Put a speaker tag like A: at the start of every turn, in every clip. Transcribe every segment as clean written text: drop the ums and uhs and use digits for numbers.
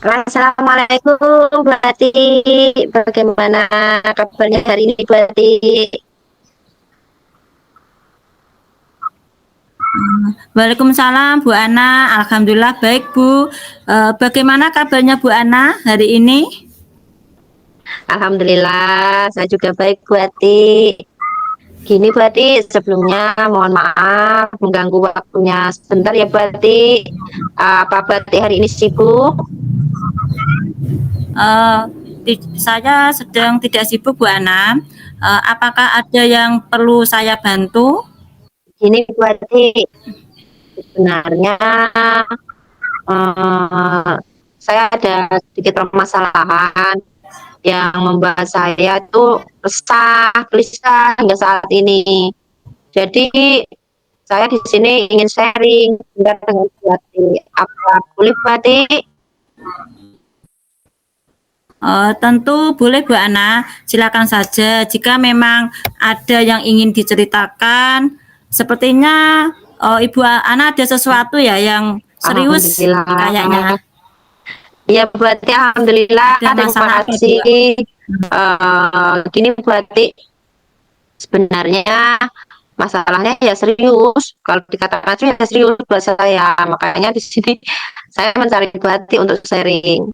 A: Assalamualaikum Bu Ati, bagaimana kabarnya hari ini Bu Ati?
B: Waalaikumsalam Bu Ana, Alhamdulillah baik Bu. Bagaimana kabarnya Bu Ana hari ini?
A: Alhamdulillah, saya juga baik Bu Ati. Gini Bu Ati, sebelumnya mohon maaf mengganggu waktunya sebentar ya Bu Ati. Apa Bu Ati hari ini sibuk?
B: Eh, saya sedang tidak sibuk Bu Ana. Apakah ada yang perlu saya bantu?
A: Gini Bu Ati, sebenarnya eh, saya ada sedikit permasalahan yang membuat saya tuh resah, gelisah hingga saat ini. Jadi saya di sini ingin sharing dengan Buati. Apa boleh Buati?
B: Tentu boleh Bu Ana, silakan saja. Jika memang ada yang ingin diceritakan, sepertinya Ibu Ana ada sesuatu ya yang serius
A: Alhamdulillah.
B: kayaknya.
A: Ya Buati, alhamdulillah.
B: Ada
A: Terima
B: masalah apa Bu?
A: kasih. Gini Buati, sebenarnya masalahnya ya serius. Kalau dikatakan serius, ya serius buat saya. Makanya di sini saya mencari Buati untuk sharing.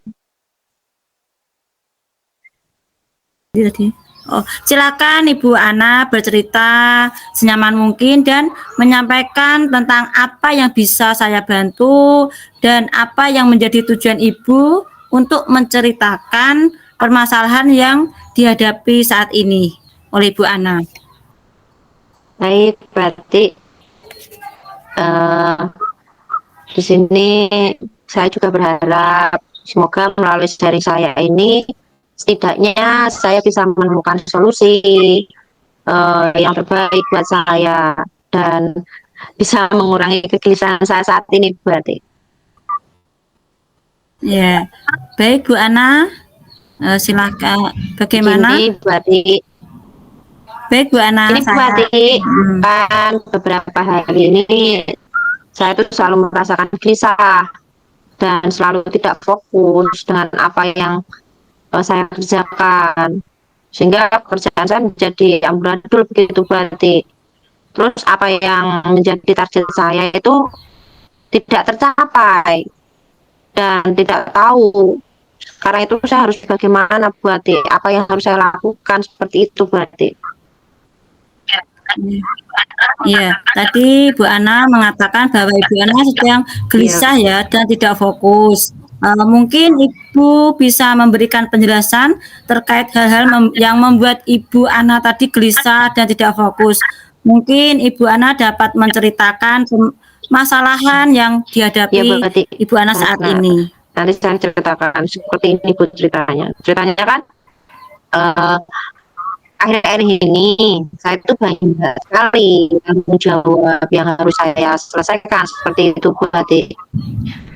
B: Tadi. Oh, silakan Ibu Ana bercerita senyaman mungkin dan menyampaikan tentang apa yang bisa saya bantu dan apa yang menjadi tujuan Ibu untuk menceritakan permasalahan yang dihadapi saat ini oleh Ibu Ana.
A: Baik, berarti eh, di sini saya juga berharap semoga melalui sharing saya ini setidaknya saya bisa menemukan solusi yang terbaik buat saya dan bisa mengurangi kegelisahan saya saat ini berarti.
B: Ya, baik Bu Ana, silakan bagaimana?
A: Gini berarti
B: Baik Bu Ana,
A: ini berarti kan beberapa hari ini saya tuh selalu merasakan gelisah dan selalu tidak fokus dengan apa yang saya kerjakan sehingga pekerjaan saya menjadi amburadul begitu berarti. Terus apa yang menjadi target saya itu tidak tercapai dan tidak tahu. Karena itu saya harus bagaimana berarti, apa yang harus saya lakukan seperti itu berarti.
B: Iya, tadi Bu Ana mengatakan bahwa Ibu Ana sedang
A: Iya,
B: gelisah ya dan tidak fokus. Mungkin Ibu bisa memberikan penjelasan terkait hal-hal yang membuat Ibu Ana tadi gelisah dan tidak fokus. Mungkin Ibu Ana dapat menceritakan masalahan yang
A: iya
B: dihadapi
A: berarti.
B: Ibu Ana saat
A: Nah,
B: ini.
A: nanti saya ceritakan seperti ini Bu ceritanya. Ceritanya kan eh, akhir-akhir ini saya itu banyak sekali tanggung jawab yang harus saya selesaikan seperti itu berarti.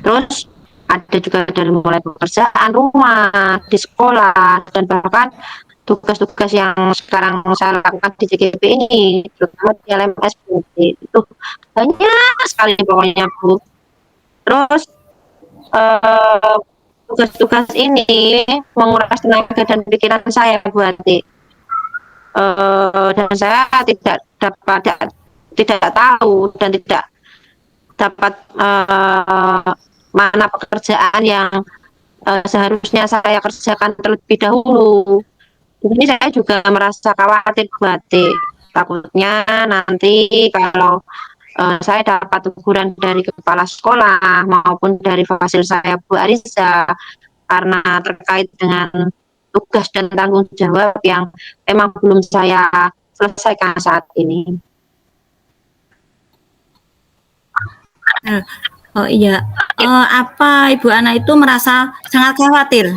A: Terus ada juga dari mulai pekerjaan rumah, di sekolah, dan bahkan tugas-tugas yang sekarang saya lakukan di JKP ini, terutama di LMS itu banyak sekali pokoknya Bu. Terus eh, tugas-tugas ini menguras tenaga dan pikiran saya berarti. Dan saya tidak tahu dan tidak dapat mana pekerjaan yang seharusnya saya kerjakan terlebih dahulu. Ini saya juga merasa khawatir berarti takutnya nanti kalau saya dapat teguran dari kepala sekolah maupun dari fasil saya Bu Arisa karena terkait dengan tugas dan tanggung jawab yang memang belum saya selesaikan saat ini.
B: Oh iya, apa Ibu Ana itu merasa sangat khawatir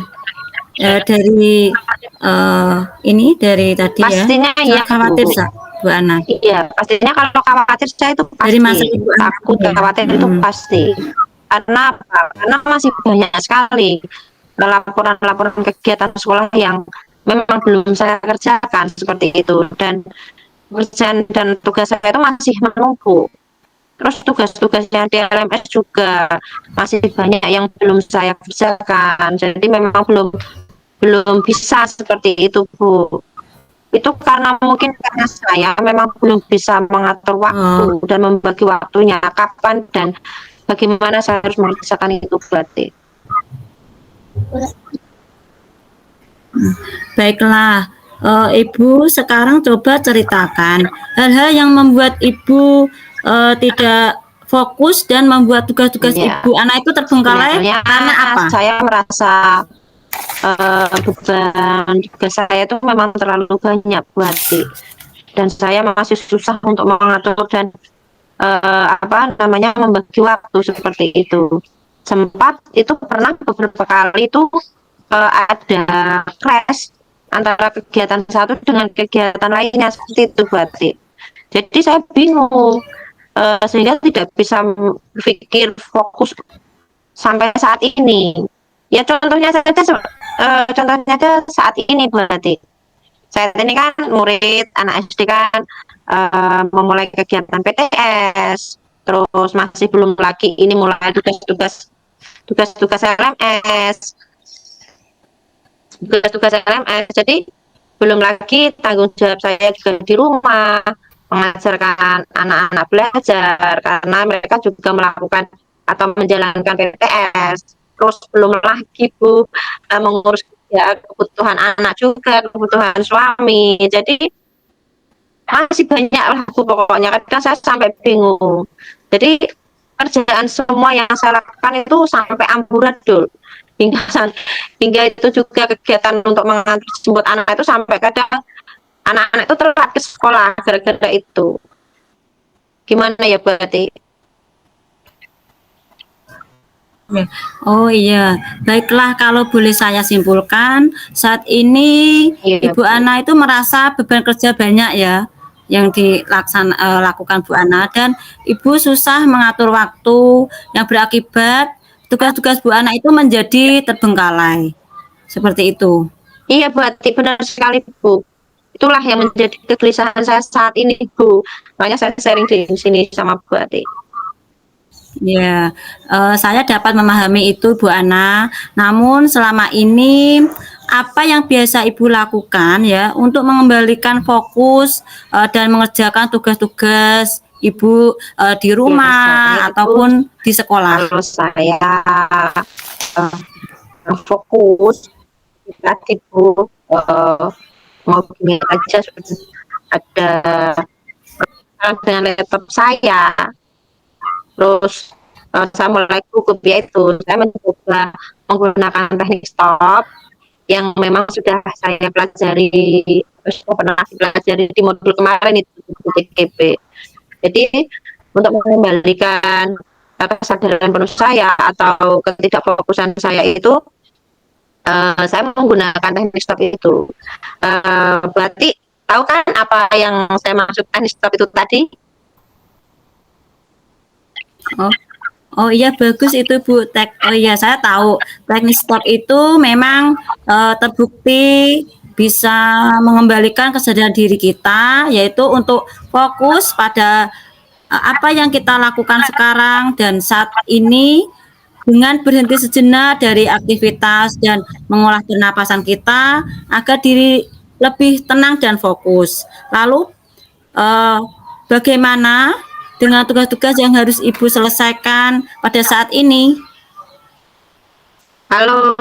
B: dari dari tadi
A: Pastinya
B: ya,
A: ya
B: khawatir
A: Bu.
B: Bu Ana.
A: Iya, pastinya kalau khawatir saya itu
B: Dari masa
A: pasti,
B: Ibu Ana
A: takut
B: ya.
A: khawatir itu pasti. Karena apa? Karena masih banyak sekali laporan-laporan kegiatan sekolah yang memang belum saya kerjakan seperti itu dan pekerjaan dan tugas saya itu masih menumpuk. Terus tugas-tugasnya di LMS juga masih banyak yang belum saya kerjakan. Jadi memang belum belum bisa seperti itu, Bu. Itu karena mungkin karena saya memang belum bisa mengatur
B: Oh,
A: waktu dan membagi waktunya kapan dan bagaimana saya harus mengerjakan itu berarti.
B: baiklah. Ibu sekarang coba ceritakan hal-hal yang membuat Ibu tidak fokus dan membuat tugas-tugas
A: Ya,
B: Ibu anak itu terbengkalai
A: sebenarnya
B: karena apa?
A: saya merasa beban tugas saya itu memang terlalu banyak berarti. Dan saya masih susah untuk mengatur dan apa namanya membagi waktu seperti itu. Sempat itu pernah beberapa kali itu ada clash antara kegiatan satu dengan kegiatan lainnya seperti itu berarti. Jadi saya bingung sehingga tidak bisa berpikir fokus sampai saat ini. Ya contohnya saja contohnya aja saat ini berarti. Saya ini kan murid anak SD kan memulai kegiatan PTS, terus masih belum lagi ini mulai tugas-tugas LMS, tugas-tugas LMS. Jadi belum lagi tanggung jawab saya juga di rumah mengajarkan anak-anak belajar karena mereka juga melakukan atau menjalankan PTS. Terus belum lagi Bu mengurus ya, kebutuhan anak juga, kebutuhan suami. Jadi masih banyak lah Bu pokoknya. Kadang saya sampai bingung. Jadi kerjaan semua yang saya lakukan itu sampai amburadul. Hingga hingga itu juga kegiatan untuk mengantar jemput anak itu sampai kadang anak-anak itu telat ke sekolah gara-gara itu. Gimana ya berarti?
B: Oh iya, baiklah kalau boleh saya simpulkan, saat ini
A: Iya
B: Ibu
A: Bu.
B: Ana itu merasa beban kerja banyak ya yang lakukan Bu Ana dan Ibu susah mengatur waktu yang berakibat tugas-tugas Bu Ana itu menjadi terbengkalai. Seperti itu.
A: Iya berarti benar sekali Bu. Itulah yang menjadi kegelisahan saya saat ini Bu. Makanya saya sharing di sini sama Bu Ati.
B: Ya, saya dapat memahami itu Bu Ana. Namun selama ini apa yang biasa Ibu lakukan ya untuk mengembalikan fokus dan mengerjakan tugas-tugas Ibu di
A: Ya saya
B: rumah
A: itu
B: ataupun di sekolah?
A: kalau saya uh, fokus tadi Bu mau gini aja ada dengan laptop saya terus saya mulai gugup yaitu saya mencoba menggunakan teknik stop yang memang sudah saya pelajari pernah pelajari di modul kemarin itu di TGP. Jadi untuk mengembalikan kesadaran penuh saya atau ketidakfokusan saya itu saya menggunakan teknik stop itu. Berarti tahu kan apa yang saya maksud teknik stop itu tadi?
B: Oh, oh iya bagus itu Bu. Oh iya saya tahu teknik stop itu memang terbukti bisa mengembalikan kesadaran diri kita yaitu untuk fokus pada apa yang kita lakukan sekarang dan saat ini dengan berhenti sejenak dari aktivitas dan mengolah pernapasan kita agar diri lebih tenang dan fokus. Lalu eh, bagaimana dengan tugas-tugas yang harus Ibu selesaikan pada saat ini?
A: Kalau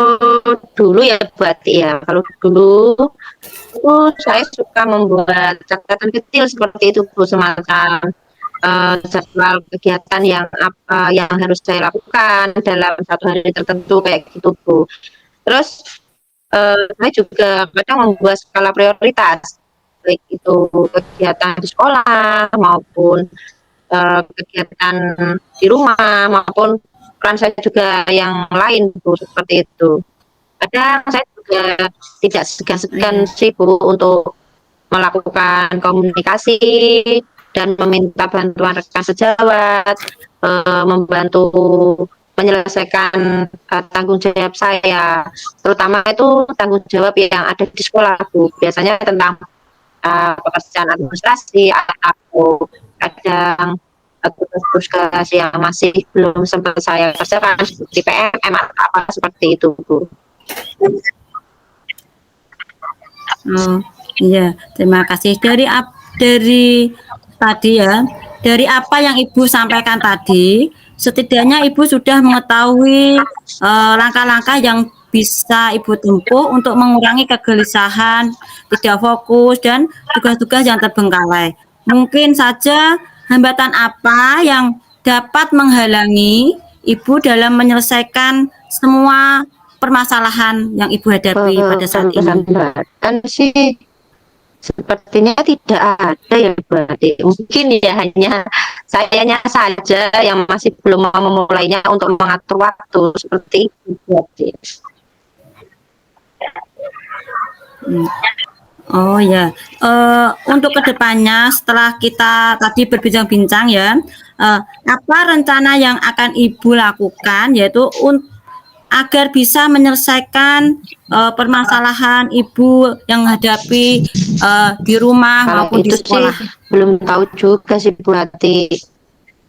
A: dulu ya berarti ya, kalau dulu itu saya suka membuat catatan kecil seperti itu Bu, semacam jadwal kegiatan yang apa yang harus saya lakukan dalam satu hari tertentu kayak gitu Bu. Terus saya juga kadang membuat skala prioritas baik itu kegiatan di sekolah maupun kegiatan di rumah maupun peran saya juga yang lain Bu seperti itu. Kadang saya juga tidak segan-segan
B: Iya.
A: sih Bu untuk melakukan komunikasi dan meminta bantuan rekan sejawat, membantu menyelesaikan tanggung jawab saya, terutama itu tanggung jawab yang ada di sekolah Bu. Biasanya tentang pekerjaan administrasi atau kadang tugas-tugas yang masih belum sempat saya kerjakan seperti PMM atau apa seperti itu, Bu.
B: Oh, iya, terima kasih. Dari tadi ya, dari apa yang Ibu sampaikan tadi, setidaknya Ibu sudah mengetahui langkah-langkah yang bisa Ibu tempuh untuk mengurangi kegelisahan, tidak fokus, dan tugas-tugas yang terbengkalai. Mungkin saja hambatan apa yang dapat menghalangi Ibu dalam menyelesaikan semua permasalahan yang Ibu hadapi pada saat ini.
A: Hambatan sih sepertinya tidak ada ya, berarti mungkin ya hanya sayanya saja yang masih belum mau memulainya untuk mengatur waktu seperti itu, berarti.
B: Oh ya, untuk kedepannya setelah kita tadi berbincang-bincang ya, apa rencana yang akan Ibu lakukan yaitu agar bisa menyelesaikan permasalahan Ibu yang hadapi di rumah
A: Kalau
B: maupun di
A: itu sih
B: sekolah.
A: belum tahu juga sih, berarti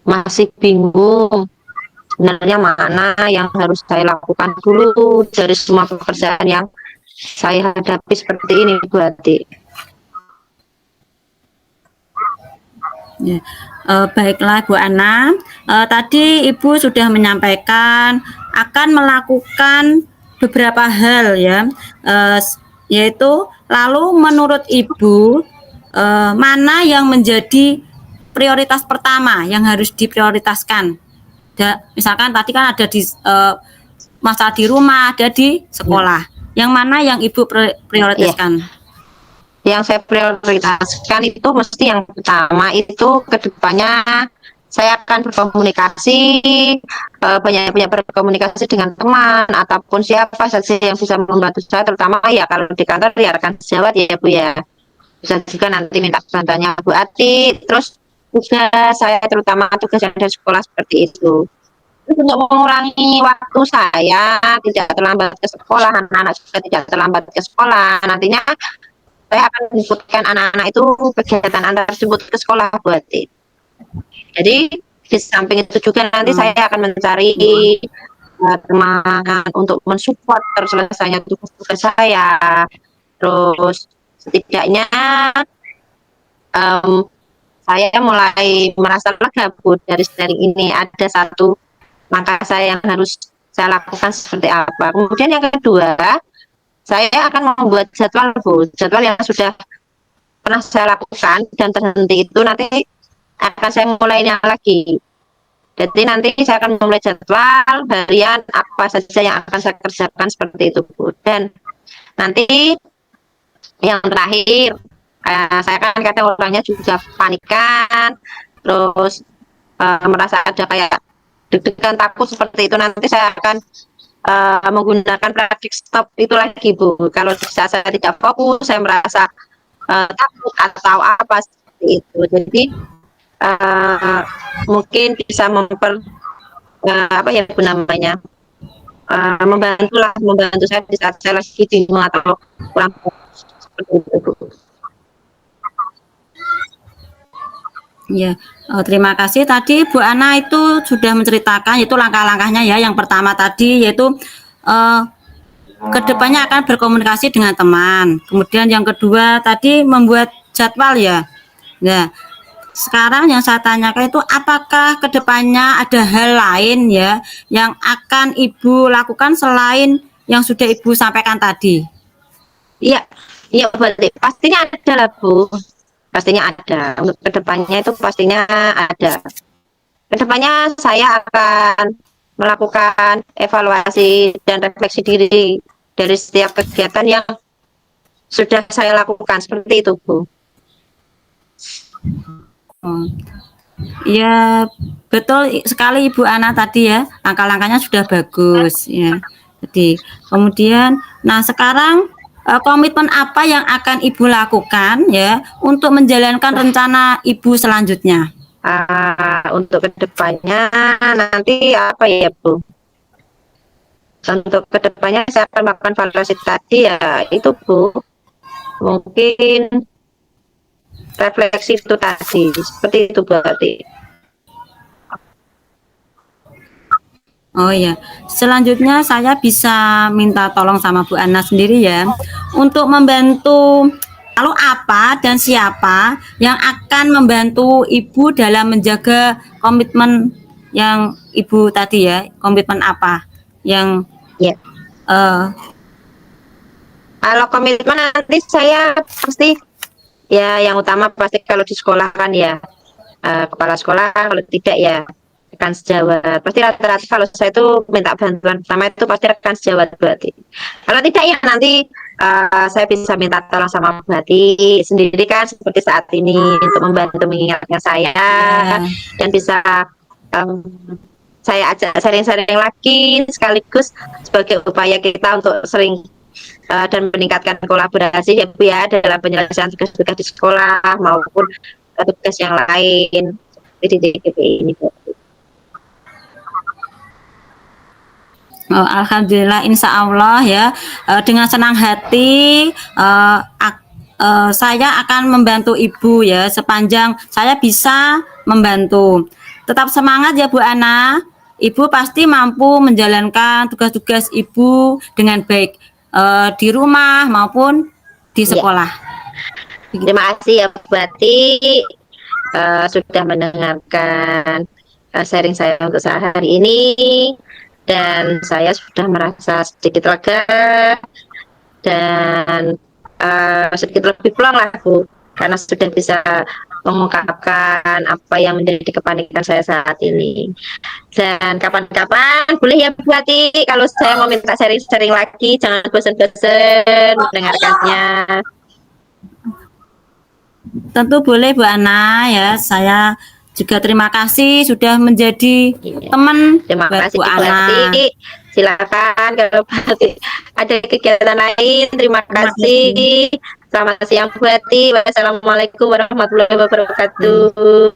A: masih bingung sebenarnya mana yang harus saya lakukan dulu dari semua pekerjaan yang saya hadapi seperti ini, berarti.
B: Ya. Baiklah Bu Ana, tadi Ibu sudah menyampaikan akan melakukan beberapa hal ya, yaitu lalu menurut Ibu mana yang menjadi prioritas pertama yang harus diprioritaskan? Misalkan tadi kan ada di masa di rumah, ada di sekolah. Yang mana yang Ibu prioritaskan?
A: Yang saya prioritaskan itu mesti yang pertama itu kedepannya saya akan berkomunikasi, banyak-banyak berkomunikasi dengan teman ataupun siapa saja yang bisa membantu saya, terutama ya kalau di kantor ya rekan sejawat ya Bu ya. Bisa juga nanti minta bantuannya Bu Ati, terus juga saya terutama tugas yang dari sekolah seperti itu. Terus untuk mengurangi waktu saya tidak terlambat ke sekolah, anak-anak juga tidak terlambat ke sekolah, nantinya saya akan menjemputkan anak-anak itu kegiatan antar jemput ke sekolah, berarti. Jadi di samping itu juga nanti saya akan mencari teman untuk mensupport terselesainya tugas-tugas saya. Terus setidaknya saya mulai merasa lega, Bu, dari sharing ini ada satu langkah saya yang harus saya lakukan seperti apa. Kemudian yang kedua, saya akan membuat jadwal, Bu, jadwal yang sudah pernah saya lakukan dan terhenti itu nanti akan saya mulainya lagi. Jadi nanti saya akan memulai jadwal harian apa saja yang akan saya kerjakan seperti itu, Bu. Dan nanti yang terakhir, saya kan kadang orangnya juga panikan, terus merasa ada kayak deg-degan takut seperti itu, nanti saya akan menggunakan praktik stop itu lagi, Bu. Kalau saya tidak fokus, saya merasa takut atau apa seperti itu. Jadi mungkin bisa apa ya Bu namanya, membantu saya di saat saya lagi bingung atau kurang fokus seperti itu, Bu.
B: Ya, terima kasih. Tadi Bu Ana itu sudah menceritakan itu langkah-langkahnya ya. Yang pertama tadi yaitu kedepannya akan berkomunikasi dengan teman. Kemudian yang kedua tadi membuat jadwal ya. Nah, sekarang yang saya tanyakan itu apakah kedepannya ada hal lain ya yang akan Ibu lakukan selain yang sudah Ibu sampaikan tadi?
A: Iya, iya boleh. Pastinya ada lah, Bu. Pastinya ada. Untuk kedepannya itu pastinya ada. Kedepannya saya akan melakukan evaluasi dan refleksi diri dari setiap kegiatan yang sudah saya lakukan seperti itu, Bu.
B: Ya, betul sekali Ibu Ana tadi ya. Langkah-langkahnya sudah bagus ya. Jadi, kemudian nah sekarang komitmen apa yang akan Ibu lakukan ya untuk menjalankan rencana Ibu selanjutnya?
A: Untuk kedepannya nanti apa ya, Bu? Untuk kedepannya saya akan melakukan evaluasi tadi ya itu, Bu. Mungkin refleksi itu tadi seperti itu berarti.
B: Oh ya, selanjutnya saya bisa minta tolong sama Bu Ana sendiri ya, untuk membantu lalu apa dan siapa yang akan membantu Ibu dalam menjaga komitmen yang Ibu tadi ya, komitmen apa yang
A: Ya.
B: eh,
A: Kalau komitmen nanti saya pasti ya yang utama pasti kalau di sekolah kan ya kepala sekolah, kalau tidak ya rekan sejawat. Pasti rata-rata kalau saya itu minta bantuan pertama itu pasti rekan sejawat berarti. Kalau tidak ya nanti saya bisa minta tolong sama berarti sendiri kan seperti saat ini untuk membantu mengingatkan saya
B: ya,
A: dan bisa em, saya ajak sharing-sharing lagi sekaligus sebagai upaya kita untuk sering dan meningkatkan kolaborasi ya Bu ya dalam penyelesaian tugas-tugas di sekolah maupun tugas yang lain seperti di DKP ini Bu.
B: Alhamdulillah, insya Allah ya, dengan senang hati saya akan membantu Ibu ya sepanjang saya bisa membantu. Tetap semangat ya Bu Ana, Ibu pasti mampu menjalankan tugas-tugas Ibu dengan baik di rumah maupun di
A: Ya,
B: sekolah.
A: terima kasih ya Bu Ati sudah mendengarkan sharing saya untuk saat hari ini dan saya sudah merasa sedikit lega dan sedikit lebih plong lah Bu karena sudah bisa mengungkapkan apa yang menjadi kepanikan saya saat ini. Dan kapan-kapan boleh ya Bu Ati kalau saya mau minta sharing-sharing lagi, jangan bosan-bosan mendengarkannya.
B: Tentu boleh Bu Ana ya, saya juga terima kasih sudah menjadi
A: Iya.
B: teman
A: Terima
B: buat
A: kasih
B: Bu
A: Bu
B: Ana.
A: Ati. Silakan kalau Bu Ati ada kegiatan lain. Terima kasih. Selamat siang Bu Ati. Wassalamualaikum warahmatullahi wabarakatuh.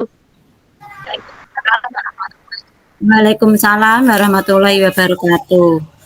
B: Waalaikumsalam warahmatullahi wabarakatuh.